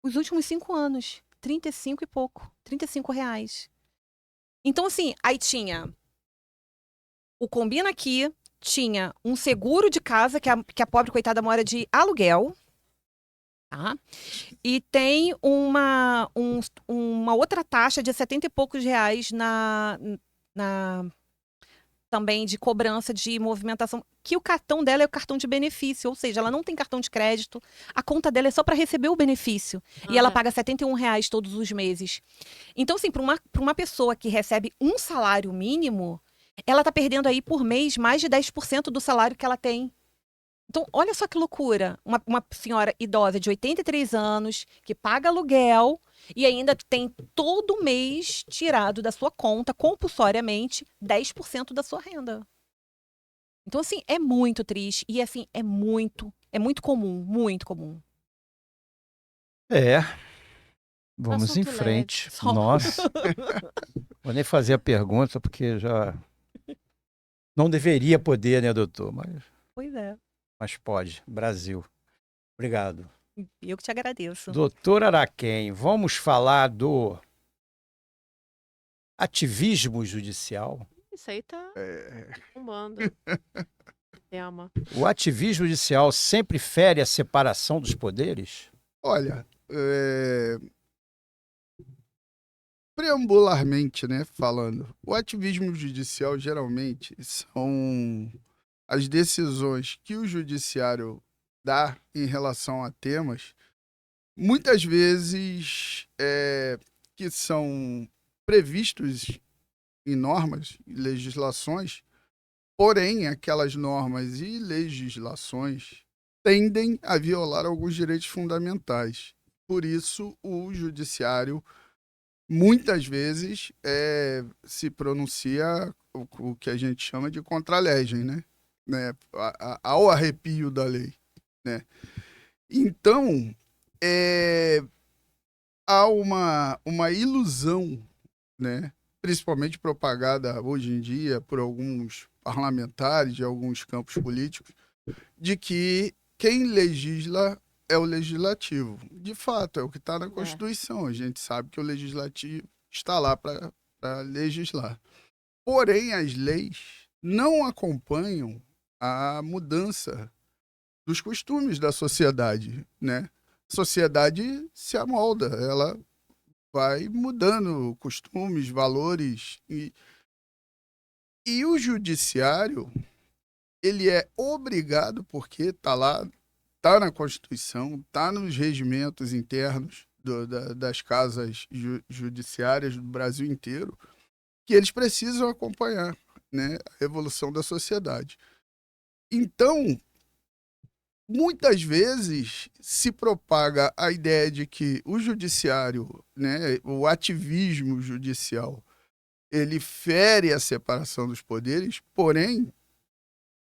Os últimos 5 anos, 35 e pouco, R$ 35. Então, assim, aí tinha o Combina Aqui, tinha um seguro de casa, que a pobre coitada mora de aluguel, tá? E tem uma outra taxa de 70 e poucos reais também de cobrança de movimentação, que o cartão dela é o cartão de benefício, ou seja, ela não tem cartão de crédito, a conta dela é só para receber o benefício, e ela paga R$ 71 todos os meses. Então, assim, para uma pessoa que recebe um salário mínimo, ela está perdendo aí por mês mais de 10% do salário que ela tem. Então, olha só que loucura. Uma senhora idosa de 83 anos, que paga aluguel e ainda tem todo mês tirado da sua conta, compulsoriamente, 10% da sua renda. Então, assim, é muito triste e, assim, é muito comum, muito comum. Vamos Assunto em leve. frente. Só. Nossa, vou nem fazer a pergunta, porque já não deveria poder, né, doutor? Pois é. Mas pode. Brasil. Obrigado. E eu que te agradeço. Doutor Araquém, vamos falar do ativismo judicial. Isso aí tá bombando. Tema. O ativismo judicial sempre fere a separação dos poderes? Olha, preambularmente, né, falando, o ativismo judicial geralmente são as decisões que o judiciário dá em relação a temas, muitas vezes que são previstos em normas e legislações, porém aquelas normas e legislações tendem a violar alguns direitos fundamentais. Por isso, o judiciário muitas vezes se pronuncia o que a gente chama de contra-legem, né? Ao arrepio da lei, né? Então, há uma ilusão, né, principalmente propagada hoje em dia por alguns parlamentares de alguns campos políticos, de que quem legisla é o legislativo. De fato, é o que está na Constituição. A gente sabe que o legislativo está lá para legislar. Porém, as leis não acompanham a mudança dos costumes da sociedade, né? A sociedade se amolda, ela vai mudando costumes, valores e o judiciário, ele é obrigado, porque está lá, está na Constituição, está nos regimentos internos das casas judiciárias do Brasil inteiro, que eles precisam acompanhar, né, a evolução da sociedade. Então, muitas vezes se propaga a ideia de que o judiciário, né, o ativismo judicial, ele fere a separação dos poderes, porém,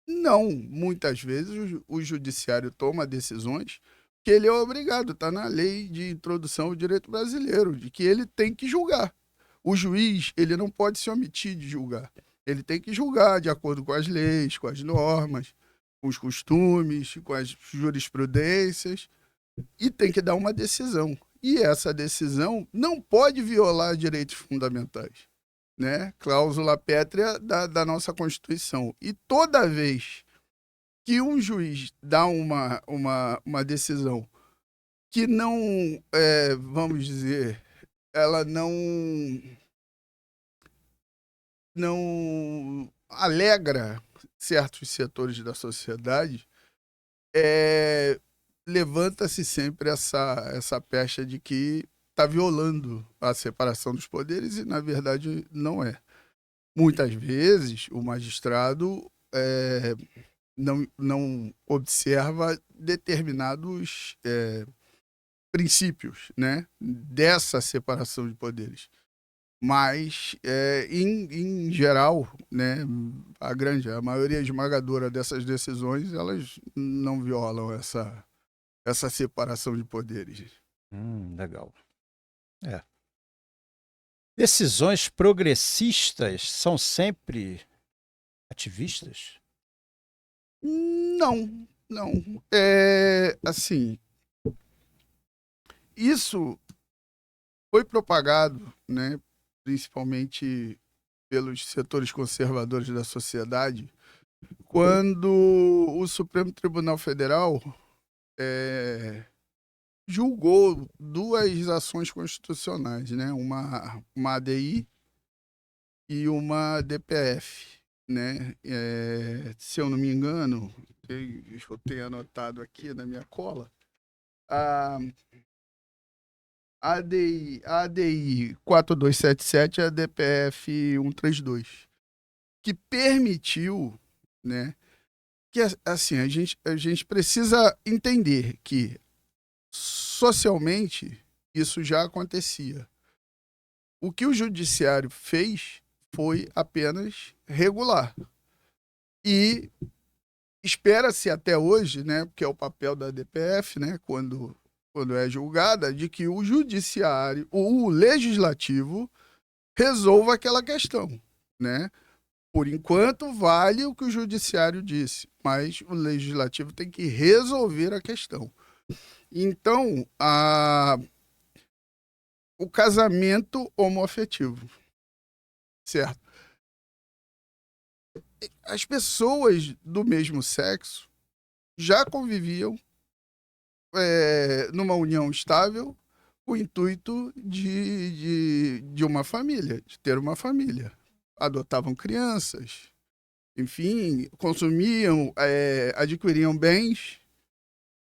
não. Muitas vezes o judiciário toma decisões que ele é obrigado, está na lei de introdução ao direito brasileiro, de que ele tem que julgar. O juiz, ele não pode se omitir de julgar. Ele tem que julgar de acordo com as leis, com as normas, com os costumes, com as jurisprudências, e tem que dar uma decisão. E essa decisão não pode violar direitos fundamentais, né? Cláusula pétrea da nossa Constituição. E toda vez que um juiz dá uma decisão que não, vamos dizer, ela não alegra certos setores da sociedade, levanta-se sempre essa pecha de que está violando a separação dos poderes e, na verdade, não é. Muitas vezes, o magistrado não observa determinados princípios, né, dessa separação de poderes. Mas, em geral, né, a maioria esmagadora dessas decisões, elas não violam essa separação de poderes. Legal. Decisões progressistas são sempre ativistas? Não. Assim, isso foi propagado, né, principalmente pelos setores conservadores da sociedade, quando o Supremo Tribunal Federal julgou duas ações constitucionais, né? Uma ADI e uma DPF, né? Se eu não me engano, eu tenho anotado aqui na minha cola, a ADI 4277 e a DPF 132, que permitiu, né, que assim, a gente precisa entender que socialmente isso já acontecia. O que o judiciário fez foi apenas regular. E espera-se até hoje, né, porque é o papel da DPF, né, quando é julgada, de que o judiciário, o legislativo, resolva aquela questão, né? Por enquanto, vale o que o judiciário disse, mas o legislativo tem que resolver a questão. Então, o casamento homoafetivo, certo? As pessoas do mesmo sexo já conviviam numa união estável com o intuito de uma família, de ter uma família. Adotavam crianças, enfim, consumiam, adquiriam bens.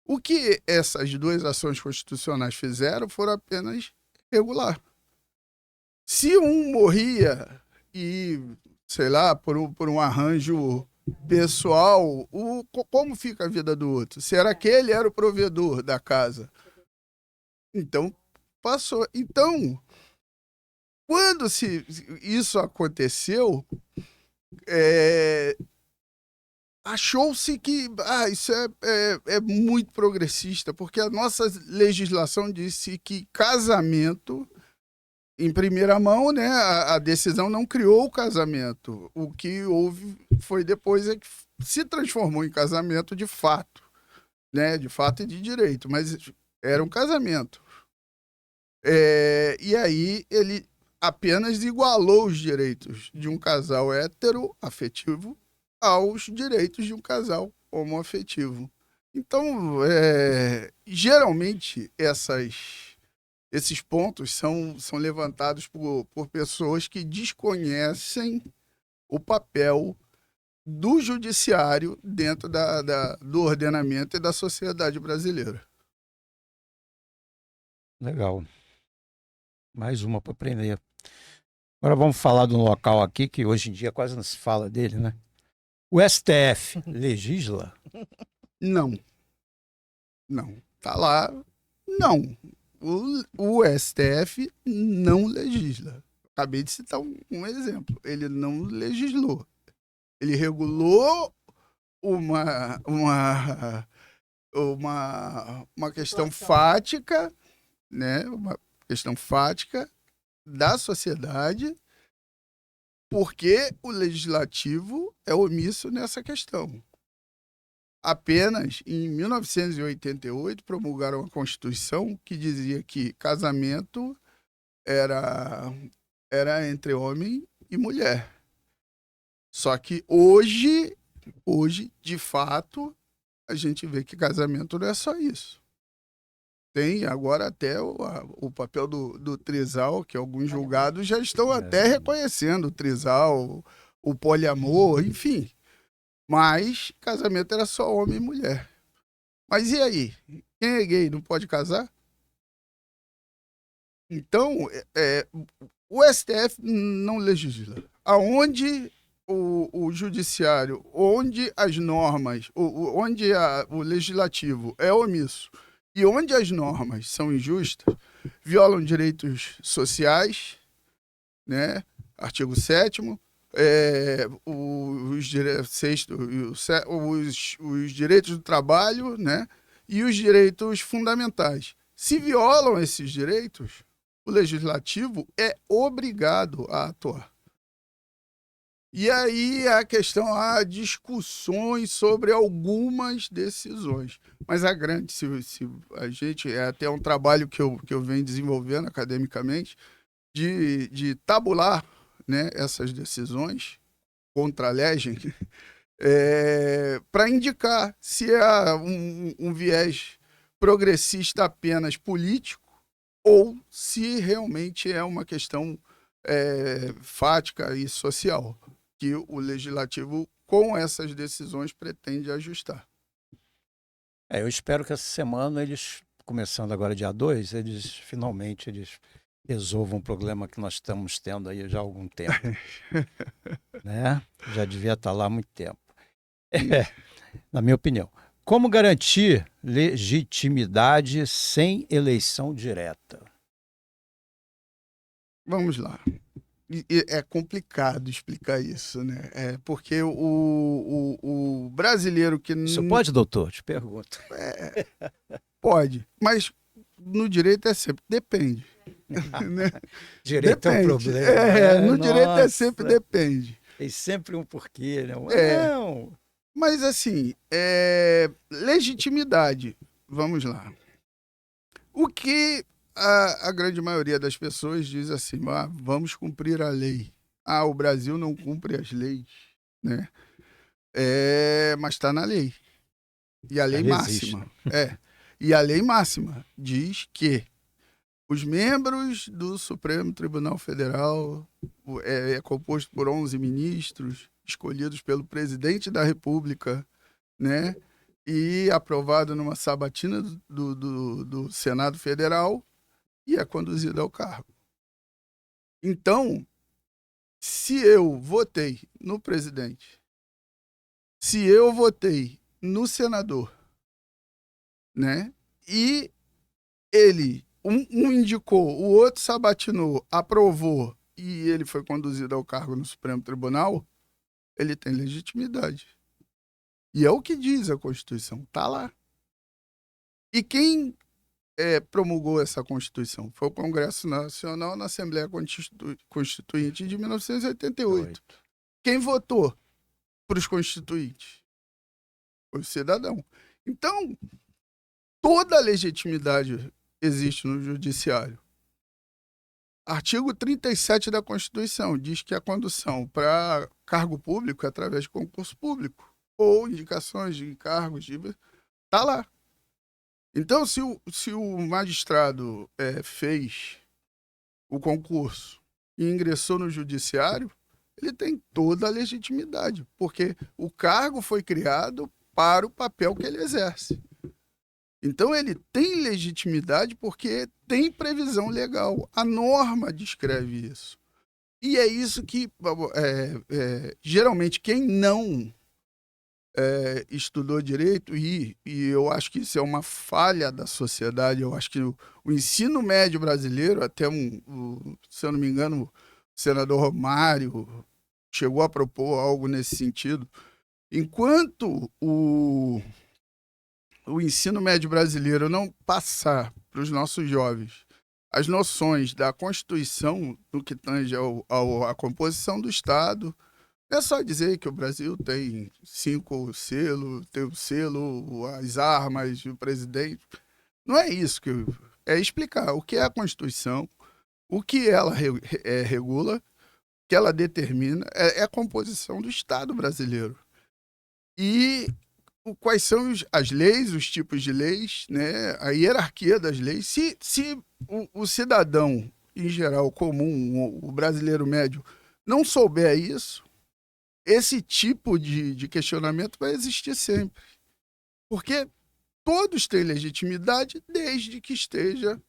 O que essas duas ações constitucionais fizeram foram apenas regular. Se um morria e, sei lá, por um arranjo pessoal, como fica a vida do outro? Será que ele era o provedor da casa? Então, passou. Então, quando isso aconteceu, achou-se que isso é muito progressista, porque a nossa legislação disse que casamento, em primeira mão, né, a decisão não criou o casamento. O que houve foi depois é que se transformou em casamento de fato, né, de fato e de direito, mas era um casamento. E aí ele apenas igualou os direitos de um casal heteroafetivo aos direitos de um casal homoafetivo. Então, geralmente, esses pontos são levantados por pessoas que desconhecem o papel do judiciário dentro do ordenamento e da sociedade brasileira. Legal. Mais uma para aprender. Agora vamos falar de um local aqui que hoje em dia quase não se fala dele, né? O STF legisla? Não. Tá lá. Não. O STF não legisla. Acabei de citar um exemplo. Ele não legislou. Ele regulou uma questão fática, né? Uma questão fática da sociedade, porque o legislativo é omisso nessa questão. Apenas em 1988 promulgaram a Constituição que dizia que casamento era entre homem e mulher. Só que hoje, de fato, a gente vê que casamento não é só isso. Tem agora até o papel do trisal, que alguns julgados já estão até reconhecendo o trisal, o poliamor, enfim. Mas casamento era só homem e mulher. Mas e aí? Quem é gay não pode casar? Então, o STF não legisla. Aonde o judiciário, onde as normas, onde o legislativo é omisso e onde as normas são injustas, violam direitos sociais, né? Artigo 7º, os direitos do trabalho, né? E os direitos fundamentais. Se violam esses direitos, o legislativo é obrigado a atuar. E aí há há discussões sobre algumas decisões. Mas a grande, se a gente, é até um trabalho que eu venho desenvolvendo academicamente, de tabular, né, essas decisões contra a legem, para indicar se é um viés progressista apenas político ou se realmente é uma questão fática e social, que o legislativo, com essas decisões, pretende ajustar. Eu espero que essa semana eles, começando agora dia 2, finalmente resolvam um problema que nós estamos tendo aí já há algum tempo. Né? Já devia estar lá há muito tempo. Na minha opinião. Como garantir legitimidade sem eleição direta? Vamos lá. É complicado explicar isso, né? Porque o brasileiro que... Isso pode, doutor? Te pergunto. Pode, mas no direito sempre depende. Né? Direito depende. É um problema. No direito sempre depende. Tem sempre um porquê, né? Não. Mas assim, legitimidade, vamos lá. O que a grande maioria das pessoas diz assim, vamos cumprir a lei. O Brasil não cumpre as leis, né? Mas está na lei. E a lei máxima. E a lei máxima diz que os membros do Supremo Tribunal Federal é composto por 11 ministros, escolhidos pelo presidente da República, né? E aprovado numa sabatina do Senado Federal e é conduzido ao cargo. Então, se eu votei no presidente, se eu votei no senador, né? E ele, um indicou, o outro sabatinou, aprovou e ele foi conduzido ao cargo no Supremo Tribunal, ele tem legitimidade. E é o que diz a Constituição, está lá. E quem promulgou essa Constituição? Foi o Congresso Nacional na Assembleia Constituinte de 1988. Quem votou para os constituintes? Foi o cidadão. Então, toda a legitimidade existe no judiciário. Artigo 37 da Constituição diz que a condução para cargo público é através de concurso público ou indicações de cargos, está lá. Então, se o magistrado fez o concurso e ingressou no judiciário, ele tem toda a legitimidade, porque o cargo foi criado para o papel que ele exerce. Então, ele tem legitimidade porque tem previsão legal. A norma descreve isso. E é isso que, geralmente, quem não estudou direito, e eu acho que isso é uma falha da sociedade, eu acho que o ensino médio brasileiro, até se eu não me engano, o senador Romário chegou a propor algo nesse sentido, enquanto o ensino médio brasileiro não passar para os nossos jovens as noções da Constituição no que tange à composição do Estado. Não é só dizer que o Brasil tem 5 selos, tem o selo, as armas, o presidente. Não é isso é explicar o que é a Constituição, o que ela regula, o que ela determina, é a composição do Estado brasileiro. E quais são as leis, os tipos de leis, né? A hierarquia das leis. Se o cidadão, em geral, comum, o brasileiro médio, não souber isso, esse tipo de questionamento vai existir sempre. Porque todos têm legitimidade desde que esteja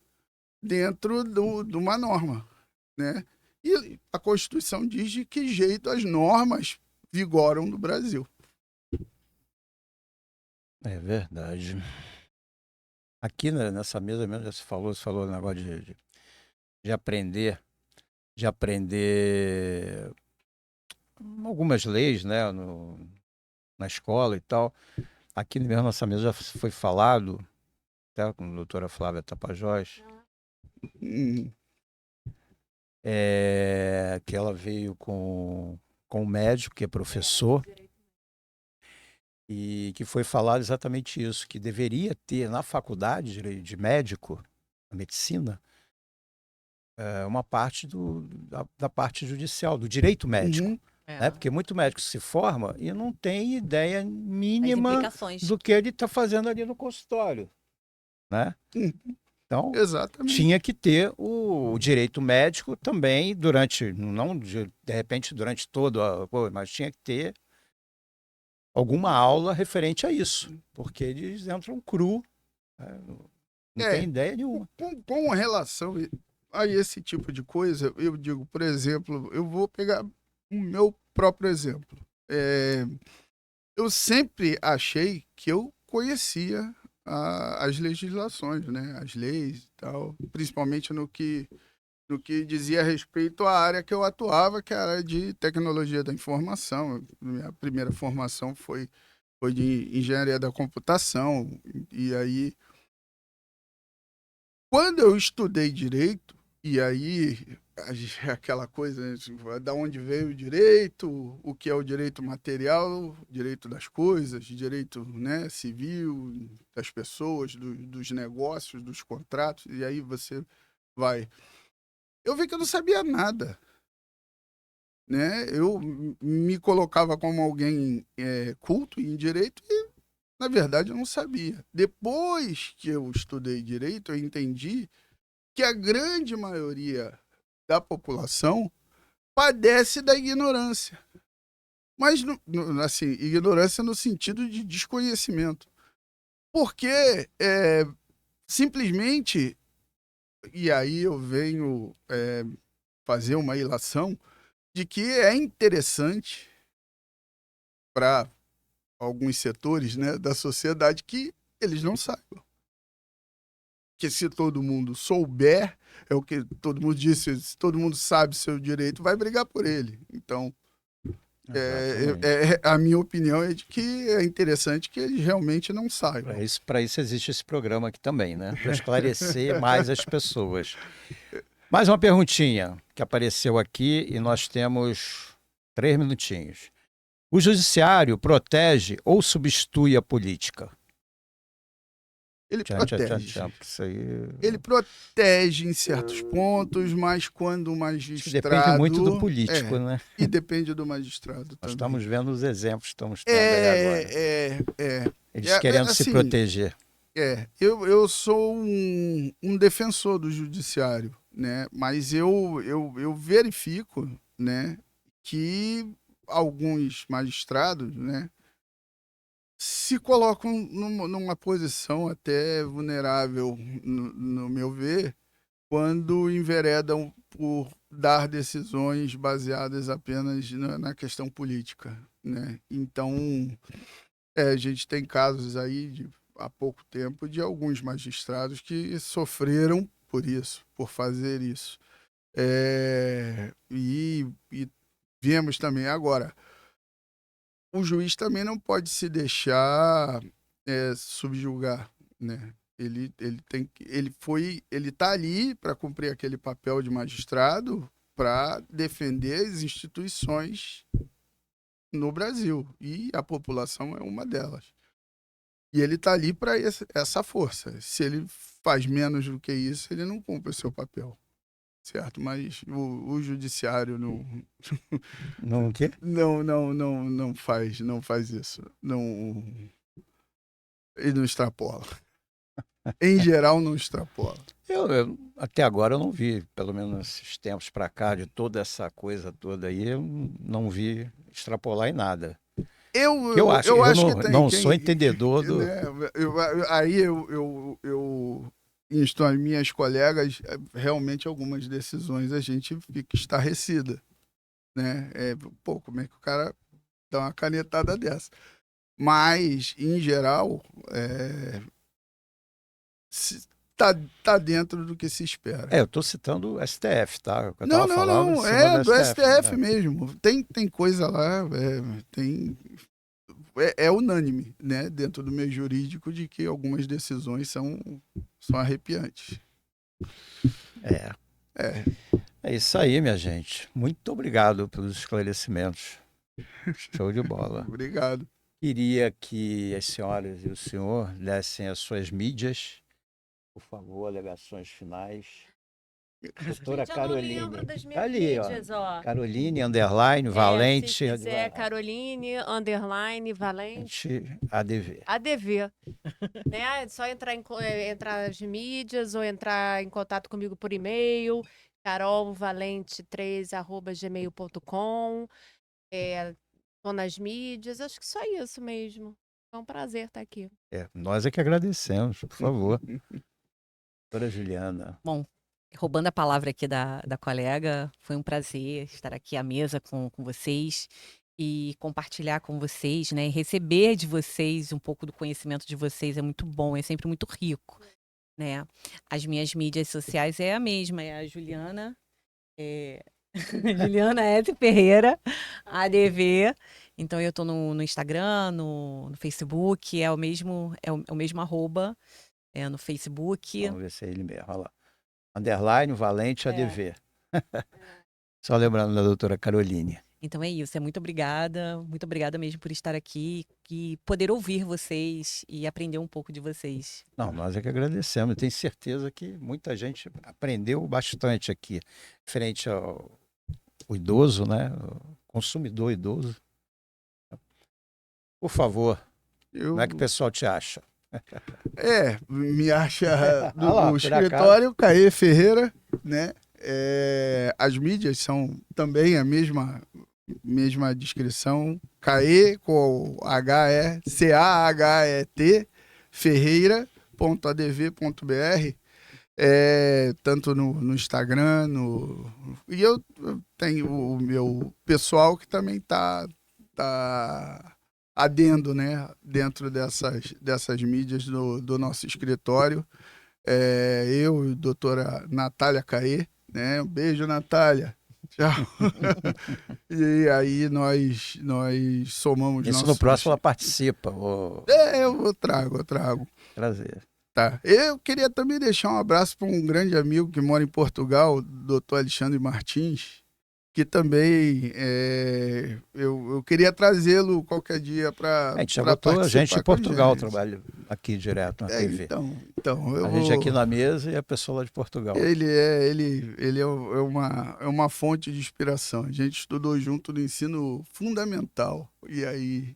dentro de uma norma, né? E a Constituição diz de que jeito as normas vigoram no Brasil. É verdade. Aqui nessa mesa mesmo já se falou o negócio de aprender algumas leis, né, na escola e tal. Aqui mesmo nessa mesa já foi falado, até com a doutora Flávia Tapajós, que ela veio com um médico que é professor, e que foi falado exatamente isso, que deveria ter na faculdade de médico, na medicina, uma parte da parte judicial, do direito médico. Uhum. Né? Porque muito médico se forma e não tem ideia As mínima implicações. do que ele está fazendo ali no consultório. Né? Então, Exatamente. tinha que ter o direito médico também não de repente durante todo, mas tinha que ter alguma aula referente a isso, porque eles entram cru, né? Não tem ideia nenhuma. Com relação a esse tipo de coisa, eu digo, por exemplo, eu vou pegar o meu próprio exemplo. Eu sempre achei que eu conhecia as legislações, né? As leis e tal, principalmente no que dizia respeito à área que eu atuava, que era a área de tecnologia da informação. Minha primeira formação foi de engenharia da computação. E aí, quando eu estudei direito, e aí aquela coisa, né, da onde veio o direito, o que é o direito material, direito das coisas, direito, né, civil, das pessoas, dos negócios, dos contratos, e aí você vai. Eu vi que eu não sabia nada, né? Eu me colocava como alguém culto em direito e, na verdade, eu não sabia. Depois que eu estudei direito, eu entendi que a grande maioria da população padece da ignorância. Mas, assim, ignorância no sentido de desconhecimento. Porque, simplesmente, e aí eu venho fazer uma ilação de que é interessante para alguns setores, né, da sociedade que eles não saibam. Que se todo mundo souber, é o que todo mundo disse, se todo mundo sabe seu direito, vai brigar por ele. Então, Exatamente. A minha opinião é de que é interessante que eles realmente não saibam. Para isso existe esse programa aqui também, né? Para esclarecer mais as pessoas. Mais uma perguntinha que apareceu aqui e nós temos 3 minutinhos. O judiciário protege ou substitui a política? Ele Tchan, tchan, tchan, protege. tchan, isso aí. Ele protege em certos pontos, mas quando o Acho que magistrado... depende muito do político, né? E depende do magistrado Nós também. estamos vendo os exemplos que estamos tendo aí agora. Eles querendo se assim, proteger. Eu sou um defensor do judiciário, né? Mas eu verifico, né, que alguns magistrados, né, se colocam numa posição até vulnerável, no meu ver, quando enveredam por dar decisões baseadas apenas na questão política, né? Então, a gente tem casos aí há pouco tempo de alguns magistrados que sofreram por isso, por fazer isso. E vemos também agora, o juiz também não pode se deixar subjugar, né? Ele tá ali para cumprir aquele papel de magistrado, para defender as instituições no Brasil, e a população é uma delas. E ele está ali para essa força. Se ele faz menos do que isso, ele não cumpre o seu papel. Certo? Mas o judiciário Não o quê? não faz isso. Ele não extrapola. Em geral, não extrapola. Até agora eu não vi, pelo menos nesses tempos para cá, de toda essa coisa toda aí, eu não vi extrapolar em nada. Eu acho que tem, não sou entendedor do... Né? Aí eu insto as minhas colegas, realmente algumas decisões a gente fica estarrecida, né? Como é que o cara dá uma canetada dessa? Mas, em geral, tá dentro do que se espera. Eu estou citando o STF, tá? Não, do STF mesmo. Tem coisa lá, é unânime, né, dentro do meio jurídico, de que algumas decisões são arrepiantes. É isso aí, minha gente. Muito obrigado pelos esclarecimentos. Show de bola. Obrigado. Queria que as senhoras e o senhor dessem as suas mídias. Por favor, alegações finais. Doutora Gente, eu não Caroline. lembro das minhas Tá ali, mídias, ó. Caroline, underline, Valente. Se quiser, Caroline, underline, Valente, ADV. ADV. Né? É só entrar nas mídias ou entrar em contato comigo por e-mail, carolvalente3@gmail.com. Tô nas mídias, acho que só isso mesmo. É um prazer estar aqui. Nós é que agradecemos, por favor. Doutora Juliana. Bom, roubando a palavra aqui da colega, foi um prazer estar aqui à mesa com vocês e compartilhar com vocês, né? E receber de vocês um pouco do conhecimento de vocês é muito bom, é sempre muito rico, né? As minhas mídias sociais é a mesma, é a Juliana, Juliana S. Ferreira, ADV. Então eu tô no Instagram, no Facebook, é o mesmo arroba, no Facebook. Vamos ver se é ele mesmo, olha lá. Underline, Valente, ADV. Só lembrando da doutora Caroline. Então é isso, muito obrigada mesmo por estar aqui e poder ouvir vocês e aprender um pouco de vocês. Não, nós é que agradecemos. Tenho certeza que muita gente aprendeu bastante aqui, frente ao idoso, né? O consumidor idoso. Por favor, como é que o pessoal te acha? Me acha no escritório Caê Ferreira, né? As mídias são também a mesma descrição. Caê com CAHET ferreira.adv.br, tanto no Instagram, e eu tenho o meu pessoal que também tá adendo, né, dentro dessas mídias do nosso escritório. Eu e a doutora Natália Caê, né? Um beijo, Natália. Tchau. E aí nós somamos Isso nossos... no próximo ela participa. Vou Eu trago. trazer. Tá. Eu queria também deixar um abraço para um grande amigo que mora em Portugal, Dr. Alexandre Martins, que também eu queria trazê-lo qualquer dia para A gente já botou a gente em Portugal, trabalho aqui direto na TV. Então eu A gente aqui na mesa e a pessoa lá de Portugal. Ele é uma fonte de inspiração. A gente estudou junto no ensino fundamental. E aí.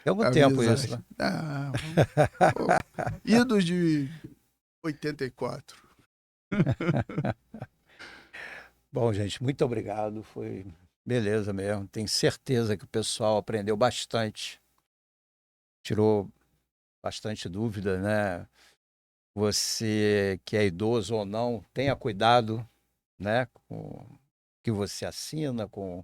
Tem algum tempo amizade. isso, né? Idos de 84. Bom, gente, muito obrigado. Foi beleza mesmo. Tenho certeza que o pessoal aprendeu bastante. Tirou bastante dúvida, né? Você que é idoso ou não, tenha cuidado, né, com o que você assina, com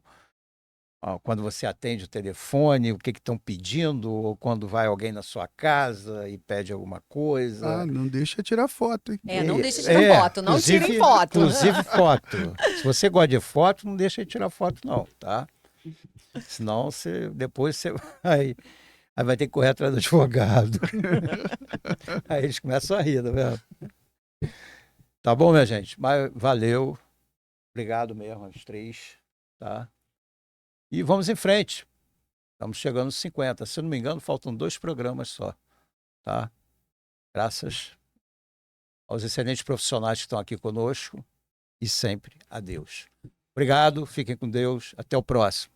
quando você atende o telefone, o que estão pedindo, ou quando vai alguém na sua casa e pede alguma coisa. Não deixa tirar foto, hein? Não deixa de tirar foto, não tirem foto. Inclusive foto. Se você gosta de foto, não deixa de tirar foto não, tá? Senão depois você vai ter que correr atrás do advogado. Aí eles começam a rir, tá vendo? Tá bom, minha gente? Mas valeu. Obrigado mesmo, aos três, tá? E vamos em frente. Estamos chegando aos 50. Se eu não me engano, faltam 2 programas só, tá? Graças aos excelentes profissionais que estão aqui conosco e sempre a Deus. Obrigado, fiquem com Deus. Até o próximo.